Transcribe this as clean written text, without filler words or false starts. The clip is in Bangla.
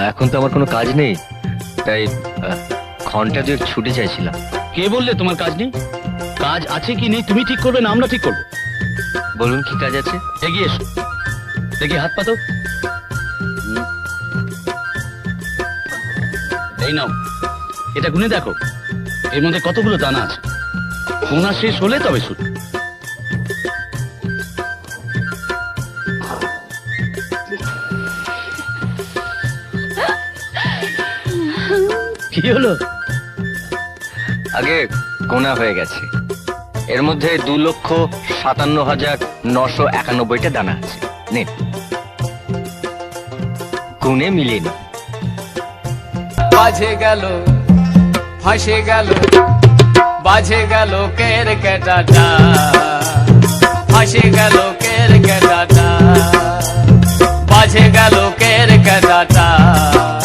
এখন তো আমার কোনো কাজ নেই, তাই ঘন্টা দুয়েক ছুটি চাইছিলাম। কে বললে তোমার কাজ নেই? কাজ আছে কি নেই তুমি ঠিক করবে না আমরা ঠিক করবো? বলুন কি কাজ আছে? এগিয়ে এসো, দেখি হাত পাতো। এই নাও, এটা গুনে দেখো এর মধ্যে কতগুলো দানা আছে। গোনা শেষ হলে তবে শুরু। কি হলো? আগে গোনা হয়ে গেছে, এর মধ্যে 2,57,991টা দানা আছে। নে, গুনে মিলিয়ে নি। বাজে গেল, ফাঁসে গেল, বাজে গেল কের কেটাটা, ফাঁসে গেল কের কেটাটা, বাজে গেল কের কেটাটা।